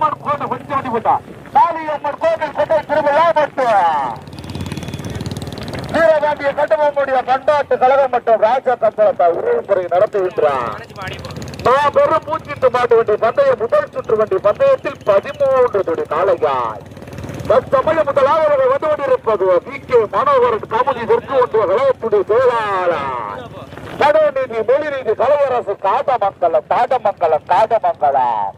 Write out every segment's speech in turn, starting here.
காளியம்மன் கோட்டை கொஞ்சம் வண்டி போட்டா காளியம்மன் கோட்டை கொண்டை திருவிழா மட்டும் வீரபாண்டிய கட்டபொம்மனுடைய பண்டாட்டு கழகம் மற்றும் ராஜா கம்பளத்தை உறவுமுறை நடத்துகின்றார். நான் பெரும் பூச்சிட்டு மாட்டு வண்டி பந்தய முதல் சுற்று வண்டி பந்தயத்தில் 13 தொடி காளையாய் தற்சமயம் முதலாவது வந்து கொண்டிருப்பது வி.கே. மனோகரன் கமுதி தெற்கு ஒன்றிய கழகத்துடைய செயலாளர் கடவுநீதி மொழிநீதி கலையரசு காடமங்கலம்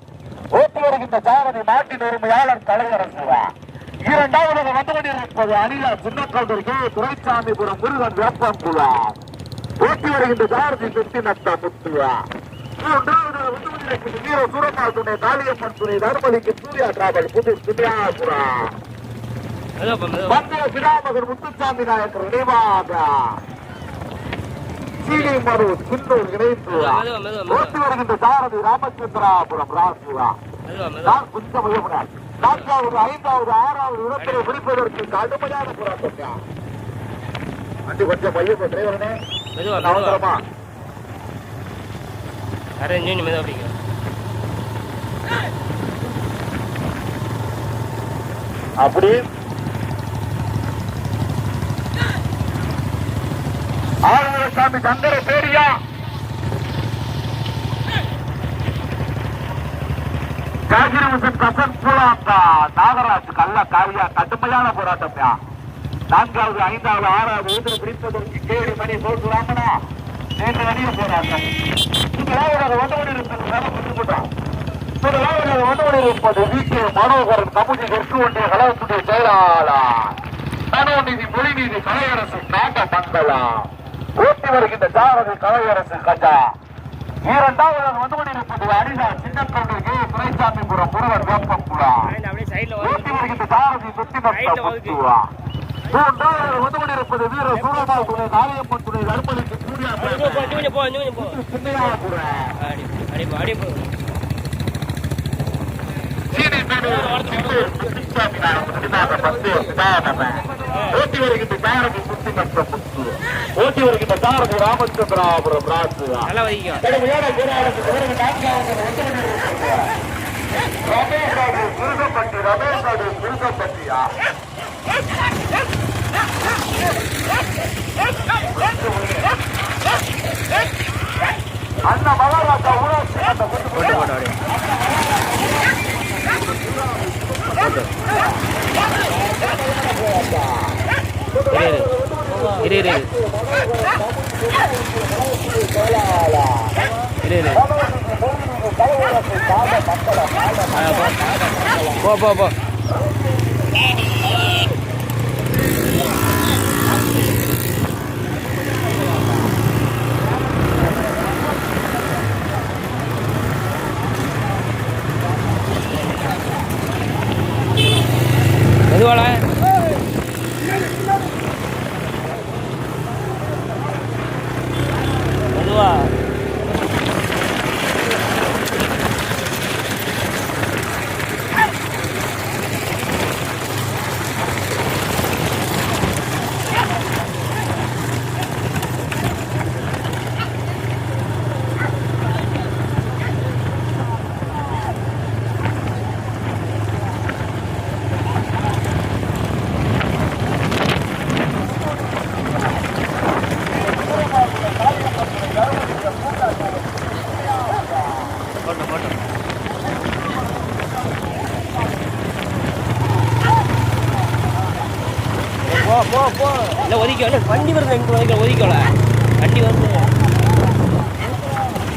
ஓட்டி வருகின்ற சாரதி நாட்டின் உரிமையாளர் கலையரசு. இரண்டாவது வந்து கொண்டிருப்பது அணிலா சின்னக்கல்தூர் கே. துரைசாமிபுரம் முருகன் வேப்பங்குளம் ஓட்டி வருகின்ற சாரதி சுத்தினத்த முத்துவா. மூன்றாவது வந்து கொண்டிருப்பது வீர சூரமா துணை காளியம்மன் துணை தர்மலிக்கு சூர்யா டிராவல் புதூர் சுத்தியாபுரம் பந்தய பிதாமகர் முத்துசாமி நாயக்கர் நினைவாக சீனி மரு சின்னூர் இணைந்து ஓட்டி வருகின்ற சாரதி ராமச்சந்திராபுரம் ராசுவா. கொஞ்சம் உயர்வுடன் 4வது 5வது 6வது இடத்திலே பிடிப்பதற்கு கடுமையான போராட்டம். வண்டி கொஞ்சம் பையன் டிரைவரனே அவசரமா அப்படி ஆளுநர் சந்தர பேரியா காகிரவசன் கசன் பூலாந்தா நாகராஜ் கல்ல காரியா கடுமையான போராட்டம். 4வது 5வது 6வது இடத்தில் பிடிப்பதற்கு கேடி மணி போட்டுறாமனா நேற்று அணிய போராட்டம். முதலாவது வந்து கொண்டிருப்பது வி.கே. மனோகரன் கமுதி தெற்கு ஒன்றிய கழகத்துடைய செயலாளர் கடவுநீதி மொழிநீதி கலையரசு காடமங்கலம் ஓட்டி வருகின்ற சாரதி கலையரசு கஜா. இரண்டாவது வந்து கொண்டிருப்பது அணிலா சின்னக்கல்தூர் கே. துரைசாமிபுரம் முருகன் வேப்பங்குளம் ஓட்டி வருகின்ற சாரதி சுத்தினத்த முத்துவா. மூன்றாவது வந்து கொண்டிருப்பது வீர சூரமா துணை காளியம்மன் துணை தர்மலிக்கு சூர்யா ஓட்டி வருகின்ற சாரதி சுத்தினத்த முத்து ஓட்டி வருகின்ற சாரதி ராமச்சந்திராபுரம் ராசுவா. கடுமையான போராட்டத்தில் ரமேஷ் திருப்பட்டியா அண்ணா மகாராஜா ஊராட்சி போ மெதுவாடா மெதுவா இல்லை ஒதுக்கி வண்டி வருது எங்கே ஒதுக்கல வண்டி வருது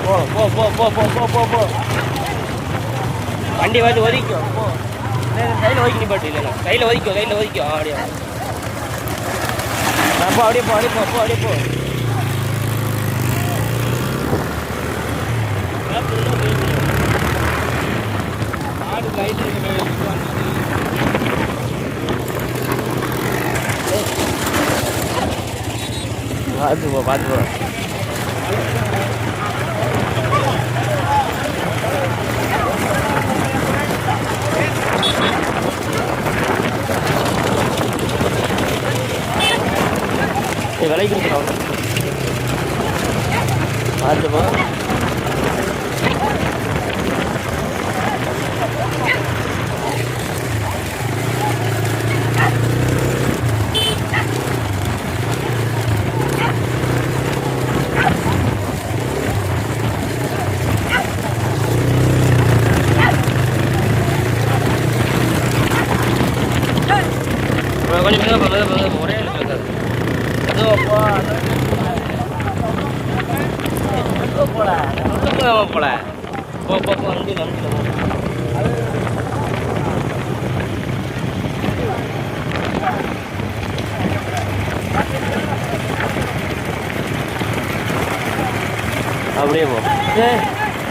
போ போ போ போ போ போ போ போ வண்டி வந்து ஒதுக்கும் போ கையில் ஒதுக்கி பாட்டு இல்லை கையில் ஒதுக்கும் அப்படியே அப்போ அப்படியே போ அப்படியே போ பார்த்து போ விலைக்கு பார்த்து போ அப்படியே போ.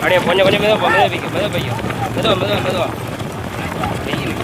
அப்படியே கொஞ்சம் கொஞ்சம் மெதுவா வைக்கும் மெதுவா வைக்கும் மெதுவா மெதுவா மெதுவா வெயில்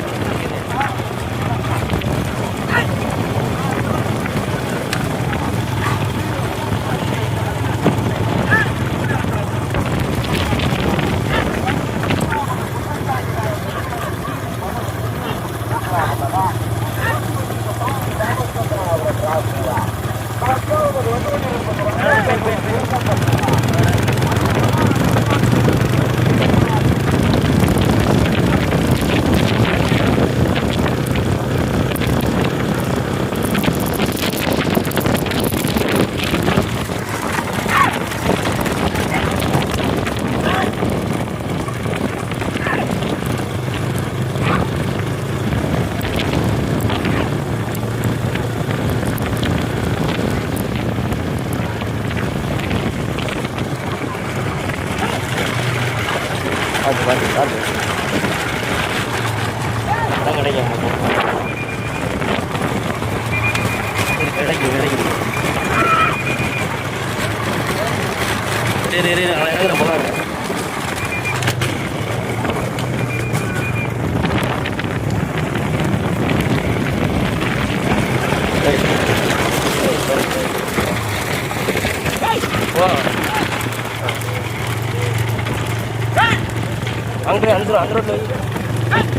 அங்கே அந்த ரோட்ல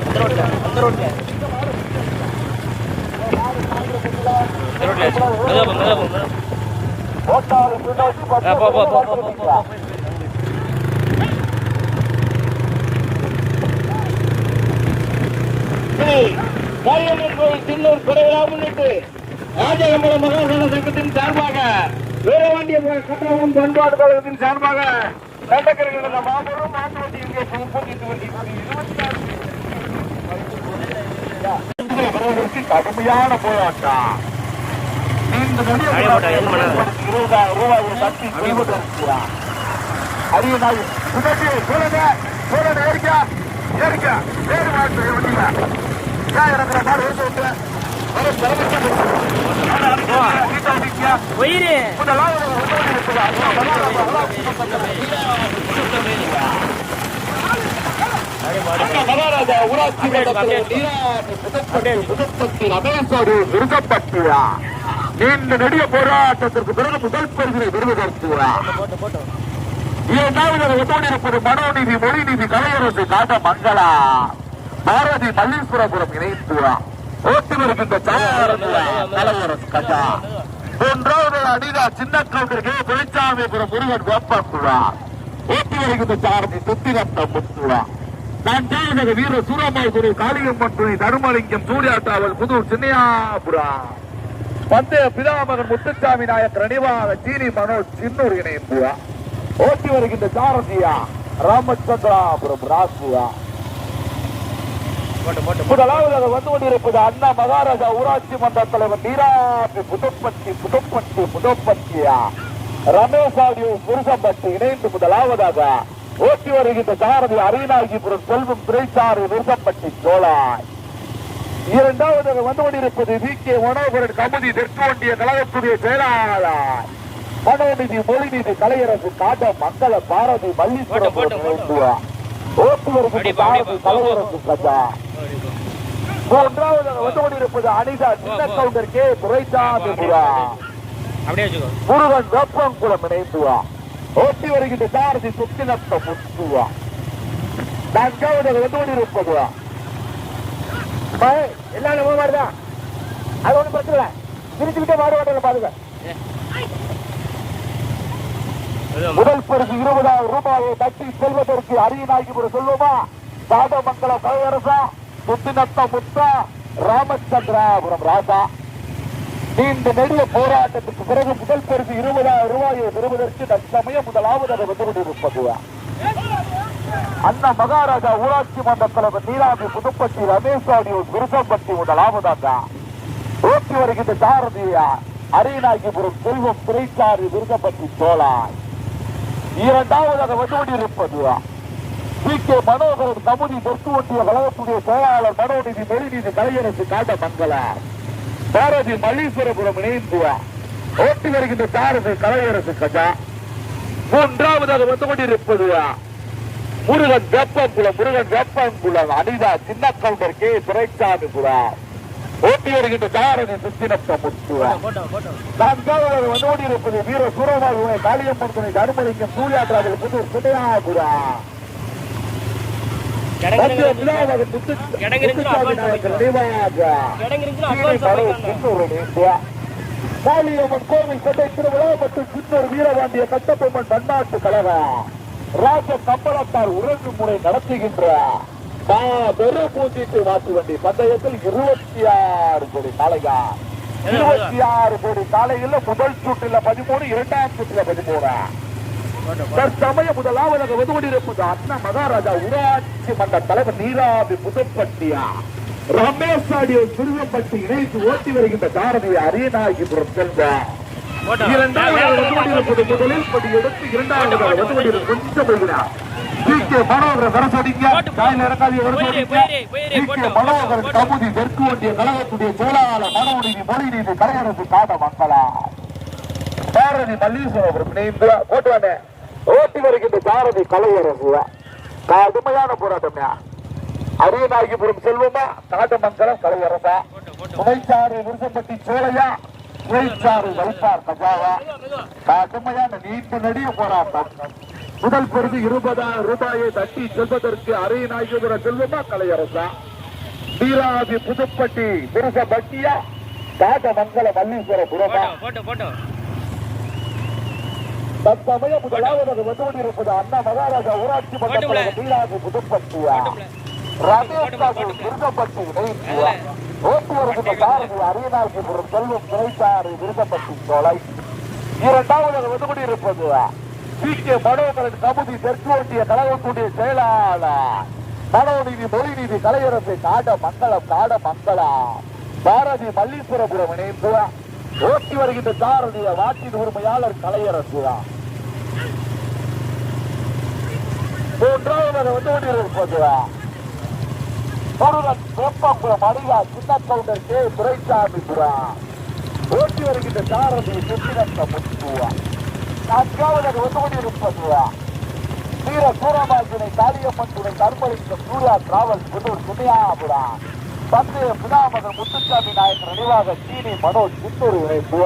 அந்த ரோட்ல அந்த ரோட்ல சின்னூர் குறைவிழா முன்னிட்டு ராஜகம்பளம் மகாசன சங்கத்தின் சார்பாக வீரவாண்டிய கட்டணம் பண்பாடு கழகத்தின் சார்பாக நடக்கிறது மாபெரும் மாற்றுவண்டி கடுமையான போராட்டம். 20,000 ரூபாய் கட்டி செய்வதற்கிறார். அரியநாள் சுதட்டி சூழல சூழல ஏறிக்கா ஏறிக்கா வேறு மாற்று வண்டியில இருக்கிற மாதிரி எடுத்து மகாராஜா ஊராட்சி விருதப்பட்டியா நீண்ட நெடிய போராட்டத்திற்கு பிறகு முதல் பரிசினை விருதுகிறார். ஒத்தோடியிருப்பது மனோநீதி மொழிநீதி கலையரசு காட்ட மங்களா பாரதி மல்லீஸ்வரபுரம் இணைத்துவா ஓட்டி வருகின்ற கலையரசு கஜா. மூன்றாவது அடிதா சின்ன கவுண்டருக்கு தொழிற்சாமிபுரம் முருகன் கோப்பாக்குவா ஓட்டி வருகின்ற சாரதி சுத்திரத்தம் முத்துவா. நான் ஜாதக வீர சூரமாய்குரு காளியம்மன் துணை தருமலிங்கம் சூர்யாட்டாவல் புதூர் சின்னையாபுரா பந்தய பிதாமகன் முத்துசாமி நாயக் ரணிவாக சீனி மனோஜ் சின்னூர் இணைப்புவா ஓட்டி வருகின்ற சாரதியா ராமச்சந்திராபுரம் ராசுவா. முதலாவதாக வந்து கொண்டிருப்பது அண்ணா மகாராஜா ஊராட்சி மன்ற தலைவர் நீராபி புதப்பட்டியா ரமேஷாடி புருஷம்பட்டி இணைந்து முதலாவதாக ஓட்டி வருகின்ற சாரதி அரியநாயகிபுரம் செல்வம் திரைச்சாறு விருதப்பட்டி சோழாய். இரண்டாவதாக வந்து கொண்டிருப்பது வி கே மனோகரன் கமுதி தெற்கு ஒன்றிய கழகத்துடைய செயலாளர் மனோநிதி மொழிநீதி கலையரசு காட்ட மங்கள பாரதி மல்லீஸ்வரபுரம் ஓட்டி வருகின்ற சாரதி கலையரசு கஜா. மூன்றாவதாக வந்து கொண்டிருப்பது அனிதா சின்ன கவுண்டர் கே துரைசாமிபுரா முருகன் வெப்பங்குளம் இணைந்துவா ஓட்டி வருகின்ற சாரதி சுத்தினத்த முத்துவா. நான்காவதாக வந்து கொண்டிருப்பது எல்லாரும் மாறுதான் அது ஒன்றும் பிரச்சனை இல்லை பிரிச்சுக்கிட்டே மாறுவாட்டல பாருங்க. முதல் பரிசு 20,000 ரூபாயை தட்டி செல்வதற்கு அரியநாயகிபுரம் சொல்லுமா சாதமங்கல கலையரசா சுத்தினத்த முத்தா ராமச்சந்திராபுரம் ராசா. நீண்ட நெடிய போராட்டத்துக்கு பிறகு முதல் பரிசு 20,000 ரூபாயை பெறுவதற்கு தற்சமயம் முதலாவதாக வந்து கொண்டிருப்பது அண்ணா மகாராஜா ஊராட்சி மன்ற தலைவர் நீராவி புதுப்பட்டி ரமேஷ் ஆடியோஸ் விருசம்பட்டி முதலாவதாக ஓட்டி வருகின்ற சாரதியா அரியநாயகிபுரம் செல்வம் திரைச்சாரி விருசம்பட்டி சோழாய். இரண்டாவதாக வந்து கொண்டிருப்பது கே மனோகரன் கமுதி தெற்கு ஒன்றிய கழகத்துடைய செயலாளர் மனோநிதி மெலிநீதி கலையரசு காட்டமங்கலம் பாரதி மல்லீஸ்வரபுரம் இணைந்து ஓட்டி வருகின்ற சாரதி கலையரசு கஜா. மூன்றாவதாக வந்து கொண்டிருப்பது முருகன் வெப்பங்குளம் அனிதா சின்ன கவுண்டர் கே துரைசாமி புரம் ஓட்டி வருகின்ற சாரதி சுத்தினப்ப முத்து. நான்காவதாக வந்து கொண்டிருப்பது வீர சூரமாகுவை காளியம்மன் துணை தர்மலிங்கம் சூர்யாத்ராவில் புதூர் சுடையாபுரா. காளியம்மன் கோவில் கொண்டை திருவிழா மற்றும் சின்னூர் வீரபாண்டிய கட்டபொம்மன் பன்னாட்டு கழகம் ராஜ கம்பளத்தார் உறங்கு முறை நடத்துகின்ற பூஞ்சீட்டு மாட்டு வண்டி பந்தயத்தில் 26 கோடி காளையா 26 கோடி காளைகள்ல முதல் சுற்றுல 13 இரண்டாம் சுற்றுல 13. தற்சமய முதலாவதாக வந்து கொண்டிருப்பது அண்ணா மகாராஜா ஊராட்சி மன்ற தலைவர் நீராவி புதுப்பட்டியா ரமேஷ் ஆடியோ சிறுவப்பட்டி இணைத்து ஓட்டி வருகின்ற சாரதி அரியநாயகிபுரம் செல்வம். இரண்டாவதாக வந்து கொண்டிருப்பது முதலில் படி எடுத்து இரண்டாவதாக வந்து கொண்டிருப்பது கொஞ்சம் போகிறார் மனோகரன் வரசோடிங்க காயில் இறக்காதிய வரசோடிங்க மனோகரன் கமுதி தெற்கு ஒன்றிய கழகத்துடைய செயலாளர் மனோநிதி மொழிநீதி கலையரசு காட்ட மக்களா சாரதி மல்லீஸ்வரபுரம் இணைந்து ஓட்டுவானே ஓட்டி வருகின்ற சாரதி கலையரசு கடுமையான போராட்டம். அரியநாயகிபுரம் செல்வமா காட்டமங்கலம் கலையரசா துணைச்சாறு விருசம்பட்டி சோழையா துணைச்சாறு வைப்பார் கஜாவா கடுமையான நீண்ட நெடிய போராட்டம். முதல் பரிசு 20,000 ரூபாயை தட்டி செல்வதற்கு அரியநாயகிபுரம் செல்வமா கலையரசா நீராவி புதுப்பட்டி விருசம்பட்டியா காட்டமங்கலம் மல்லீஸ்வரபுரமா. தற்சமயம் முதலாவதாக வந்து கொண்டிருப்பது அண்ணா மகாராஜா ஊராட்சி மன்ற தலைவர் நீராவி புதுப்பட்டியா ரமேஷ் விருதப்பட்டி இணைந்து ஓட்டி வருகின்ற சாரதி அரியநாயகிபுரம் செல்வம் துணைச்சாறு விருதப்பட்டி சோலை. இரண்டாவதாக வந்து கொண்டிருப்பது கே மனோகரன் கமுதி தெற்கு ஒன்றிய கழகத்துடைய செயலாளர் மனோநிதி மொழிநீதி கலையரசு காடமங்கலம் பாரதி மல்லீஸ்வரபுரம் இணைந்து ஓட்டி வருகின்ற சாரதிய வாட்டின் உரிமையாளர் கலையரசு. மூன்றாவதாக வந்து கொண்டிருப்பது முருகன் வெப்பங்குளம் அடிகா சின்ன கவுண்டர் கே துரைசாமி புரம் ஓட்டி வருகின்ற சாரதி சுத்தினத்த முத்து. நான்காவதாக வந்து கொண்டிருப்பது வீர சூரமாசினை காளியம்மன் துணை தர்மலிங்கம் சூர்யா டிராவல்ஸ் புதூர் சுமையாபுரம் பந்தய புதாமகன் முத்துசாமி நாயக்கர் நினைவாக சீனி மனோஜ் சித்தூர் இணைப்பு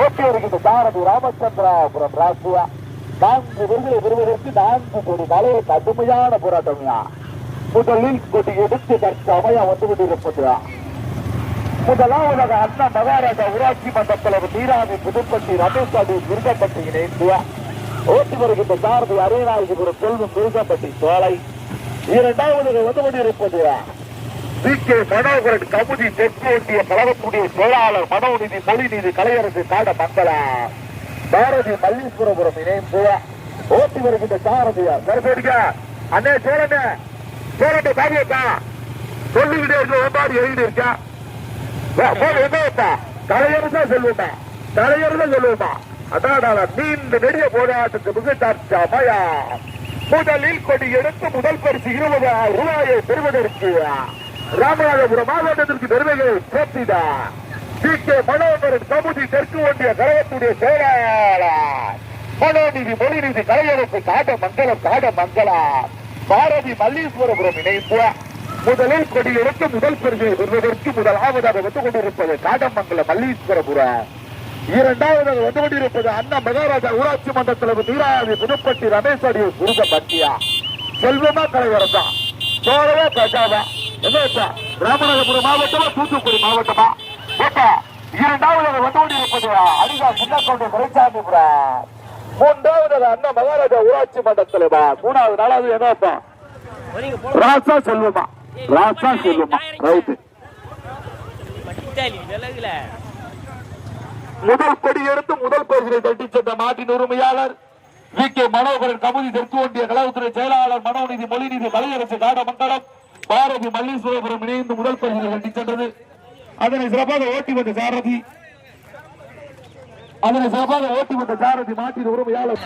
ஓட்டி வருகின்ற சாரதி ராமச்சந்திராபுரம் ராசுவா. 4 விருதுகளை பெறுவதற்கு 4 கோடி காலையை கடுமையான போராட்டம். முதலில் கொடி எடுத்து தற்சமயம் வந்து கொண்டிருப்பது முதலாவதாக அண்ணா மகாராஜா ஊராட்சி மன்ற தலைவர் நீராவி புதுப்பட்டி ரமேஷ் ஆடியோஸ் விருதப்பட்டி இணைந்து ஓட்டி வருகின்ற சாரதி அரியநாயகிபுரம் செல்வம் விருதப்பட்டி சோலை. இரண்டாவதாக வந்து கொண்டிருப்பது கே மனோகரன் கமுதி தெற்கு ஒன்றிய கழகத்துடைய செயலாளர் மனோநிதி மொழிநீதி கலையரசு காடமங்கலம் பாரதி மல்லீஸ்வரபுரம் இணைந்து ஓட்டி வருகின்ற சாரதியா வரசோடிக்க அண்ணே சோழனே காரியக்கா சொல்லிக்கிட்டே இருக்க ஓட்டாடி எழுதி இருக்கா என்னப்பா கலையரசா சொல்லுவோமா அதான் நீண்ட நெடிய போராட்டத்துக்கு மிக தற்சமயா முதலில் கொடி எடுத்து முதல் பரிசு 20,000 ரூபாயை பெறுவதற்கு ராமநாதபுரம் மாவட்டத்திற்கு பெருமைகளை சேர்த்தினார் கே மனோகரன் கமுதி தெற்கு ஒன்றிய கழகத்துடைய செயலாளர் மனோநிதி மொழிநீதி கலையரசு காடமங்கலம் பாரதி மல்லீஸ்வரபுரம் இணைந்து முதலில் கொடி எடுத்து முதல் பரிசை பெறுவதற்கு முதலாவதாக வந்து கொண்டிருப்பது காடமங்கலம் மல்லீஸ்வரபுரம். இரண்டாவதாக வந்து கொண்டிருப்பது அண்ணா மகாராஜா ஊராட்சி மன்ற தலைவர் நீராவி புதுப்பட்டி ரமேஷ் ஆடியோஸ் விருதப்பட்டியா செல்வமா கலையரசா சோழவா கஜாவா என்ன ராமநாதபுரம் மாவட்டமா தூத்துக்குடி மாவட்டமா இரண்டாவதாக வந்து கொண்டிருப்பது அடிகா சின்ன கவுண்டர் துரைசாமிபுரம். மூன்றாவதாக அண்ணா மகாராஜா ஊராட்சி மன்ற தலைவர். மூணாவது நாளாவது என்னப்பா ராசா செல்வமா ரைட்டு முதல் கொடி எடுத்து முதல் பரிசிலை தட்டிச் சென்ற மாட்டின் உரிமையாளர் வி கே மனோகரன் கமுதி தெற்கு ஒன்றிய கழகத்துறை செயலாளர் மனோநிதி மொழிநீதி கலையரசு காடமங்கலம் பாரதி மல்லீஸ்வரபுரம் இணைந்து முதல் பரிசிலை தட்டிச் சென்றது. அதனை சிறப்பாக ஓட்டி வந்த சாரதி மாட்டின் உரிமையாளர்